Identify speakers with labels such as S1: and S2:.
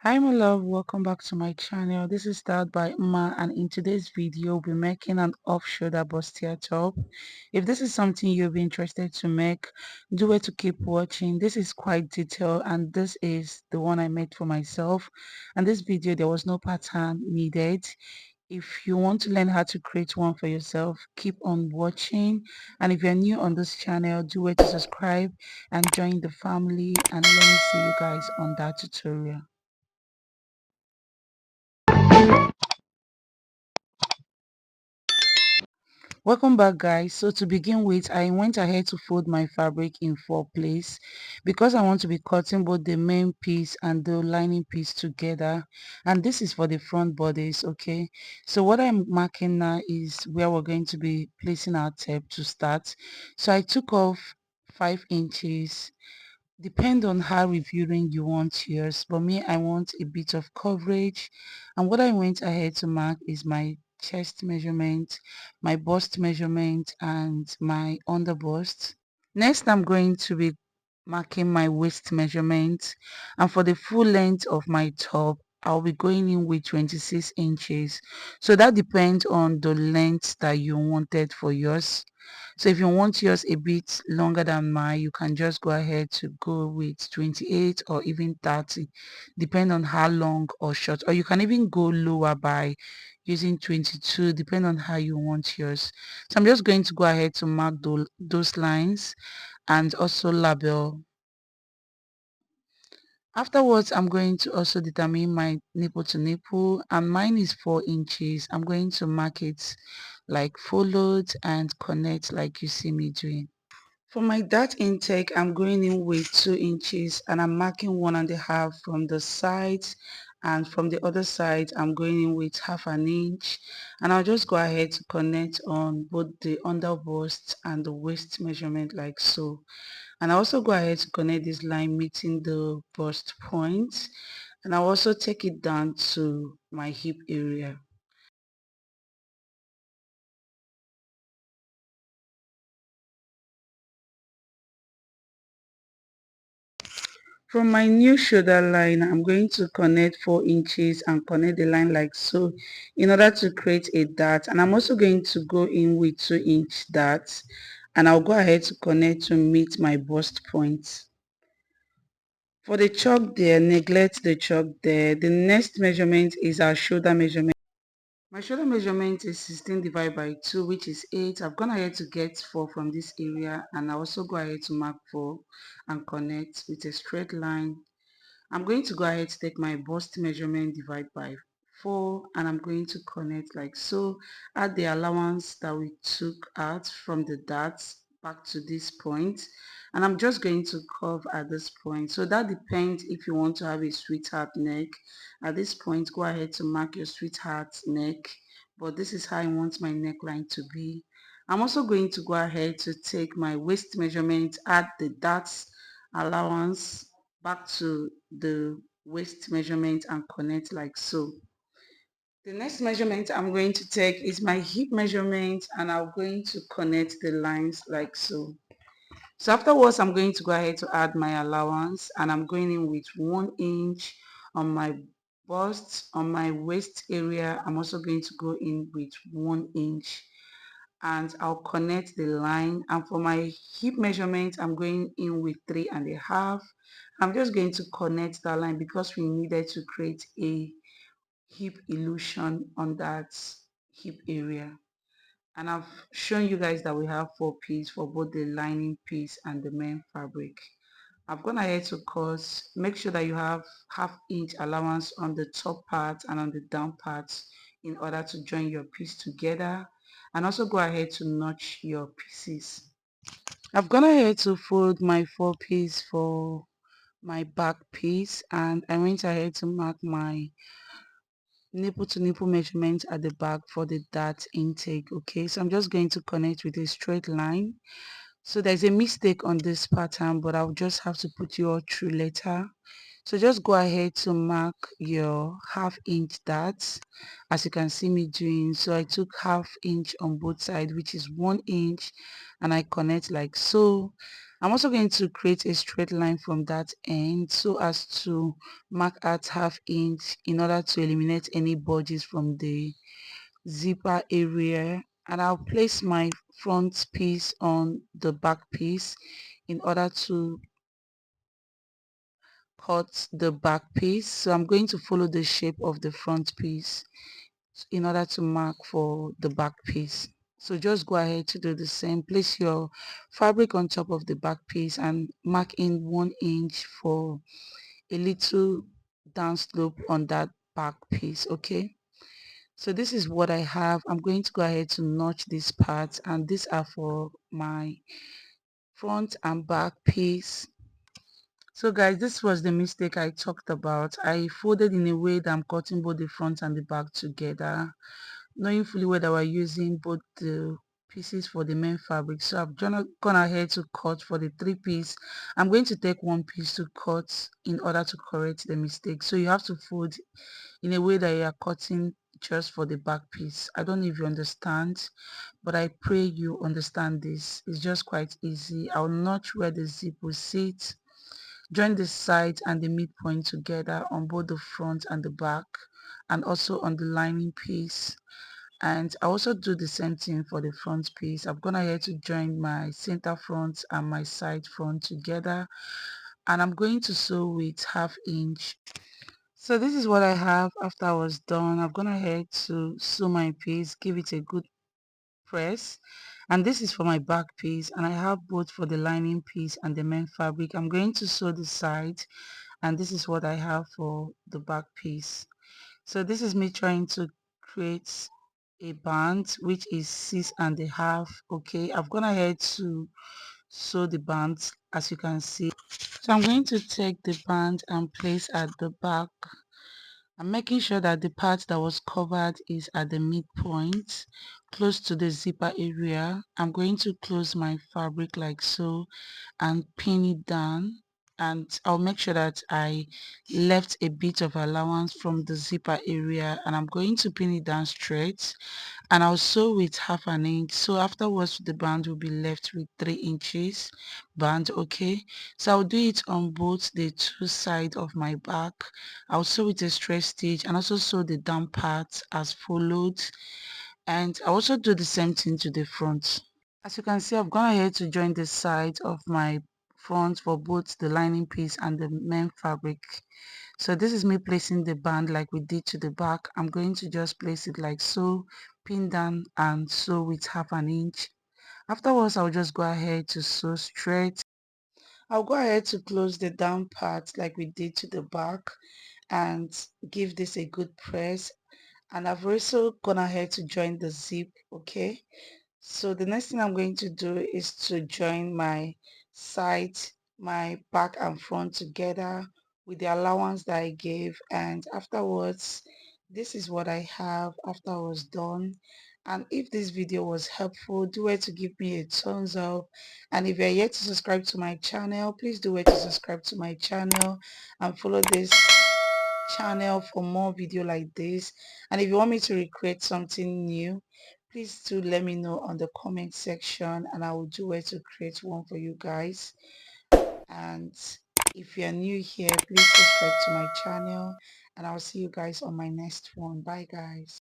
S1: Hi my love, welcome back to my channel. This is Styled by Uma, and in today's video we'll be making an off-shoulder bustier top. If this is something you'll be interested to make, do it to keep watching. This is quite detailed and this is the one I made for myself, and this video there was no pattern needed. If you want to learn how to create one for yourself, keep on watching, and if you're new on this channel, do it to subscribe and join the family, and let me see you guys on that tutorial. Welcome back guys. So to begin with, I went ahead to fold my fabric in 4 places because I want to be cutting both the main piece and the lining piece together, and this is for the front bodies. Okay, so what I'm marking now is where we're going to be placing our tape to start. So I took off 5 inches. Depend on how revealing you want yours, but me, I want a bit of coverage, and what I went ahead to mark is my chest measurement, my bust measurement, and my under bust. Next, I'm going to be marking my waist measurement, and for the full length of my top, I'll be going in with 26 inches. So that depends on the length that you wanted for yours. So if you want yours a bit longer than mine, you can just go ahead to go with 28 or even 30, depend on how long or short, or you can even go lower by using 22, depend on how you want yours. So I'm just going to go ahead to mark those lines and also label. Afterwards, I'm going to also determine my nipple to nipple, and mine is 4 inches. I'm going to mark it like followed and connect like you see me doing. For my dart intake, I'm going in with 2 inches and I'm marking 1.5 from the sides, and from the other side I'm going in with half an inch, and I'll just go ahead to connect on both the under bust and the waist measurement like so. And I also go ahead to connect this line meeting the bust point, and I'll also take it down to my hip area. From my new shoulder line, I'm going to connect 4 inches and connect the line like so in order to create a dart. And I'm also going to go in with 2-inch darts, and I'll go ahead to connect to meet my bust point. For the chalk there, neglect the chalk there. The next measurement is our shoulder measurement. My shoulder measurement is 16 divided by 2, which is 8. I've gone ahead to get 4 from this area, and I also go ahead to mark 4 and connect with a straight line. I'm going to go ahead to take my bust measurement, divide by 4, and I'm going to connect like so. Add the allowance that we took out from the darts back to this point, and I'm just going to curve at this point. So that depends if you want to have a sweetheart neck. At this point, go ahead to mark your sweetheart neck, but this is how I want my neckline to be. I'm also going to go ahead to take my waist measurement, add the darts allowance back to the waist measurement and connect like so. The next measurement I'm going to take is my hip measurement, and I'm going to connect the lines like so. So afterwards, I'm going to go ahead to add my allowance, and I'm going in with 1 inch on my bust. On my waist area, I'm also going to go in with 1 inch, and I'll connect the line. And for my hip measurement, I'm going in with 3.5. I'm just going to connect that line because we needed to create a hip illusion on that hip area. And I've shown you guys that we have 4 pieces for both the lining piece and the main fabric. I've gone ahead to cut. Make sure that you have ½ inch allowance on the top part and on the down parts in order to join your piece together, and also go ahead to notch your pieces. I've gone ahead to fold my 4 piece for my back piece, and I went ahead to mark my nipple to nipple measurement at the back for the dart intake. Okay, so I'm just going to connect with a straight line. So there's a mistake on this pattern, but I'll just have to put you all through later. So just go ahead to mark your ½ inch darts as you can see me doing. So I took ½ inch on both sides, which is 1 inch, and I connect like so. I'm also going to create a straight line from that end so as to mark out ½ inch in order to eliminate any budges from the zipper area, and I'll place my front piece on the back piece in order to cut the back piece. So I'm going to follow the shape of the front piece in order to mark for the back piece. So just go ahead to do the same. Place your fabric on top of the back piece and mark in 1 inch for a little down slope on that back piece. Okay, so this is what I have. I'm going to go ahead to notch these parts, and these are for my front and back piece. So guys, this was the mistake I talked about. I folded in a way that I'm cutting both the front and the back together, knowing fully well that we're using both the pieces for the main fabric. So I've gone ahead to cut for the 3-piece. I'm going to take 1 piece to cut in order to correct the mistake. So you have to fold in a way that you are cutting just for the back piece. I don't know if you understand, but I pray you understand this. It's just quite easy. I'll notch where the zip will sit, join the sides and the midpoint together on both the front and the back, and also on the lining piece. And I also do the same thing for the front piece. I've gone ahead to join my center front and my side front together, and I'm going to sew with ½ inch. So this is what I have after I was done. I've gone ahead to sew my piece, give it a good press, and this is for my back piece, and I have both for the lining piece and the main fabric. I'm going to sew the side, and this is what I have for the back piece. So this is me trying to create a band which is 6.5. Okay, I've gone ahead to sew the bands, as you can see. So I'm going to take the band and place at the back. I'm making sure that the part that was covered is at the midpoint, close to the zipper area. I'm going to close my fabric like so and pin it down, and I'll make sure that I left a bit of allowance from the zipper area, and I'm going to pin it down straight, and I'll sew with ½ inch. So afterwards the band will be left with 3 inches band. Okay, so I'll do it on both the 2 sides of my back. I'll sew with a straight stitch and also sew the down part as followed, and I also do the same thing to the front. As you can see, I've gone ahead to join the side of my front for both the lining piece and the main fabric. So this is me placing the band like we did to the back. I'm going to just place it like so, pin down and sew with ½ inch. Afterwards, I'll just go ahead to sew straight. I'll go ahead to close the down part like we did to the back and give this a good press. And I've also gone ahead to join the zip. Okay, so the next thing I'm going to do is to join my side, my back and front together with the allowance that I gave, and afterwards this is what I have after I was done. And if this video was helpful, do it to give me a thumbs up, and if you're yet to subscribe to my channel, please do it to subscribe to my channel and follow this channel for more video like this. And if you want me to recreate something new, please do let me know on the comment section, and I will do it to create one for you guys. And if you're new here, please subscribe to my channel, and I'll see you guys on my next one. Bye guys.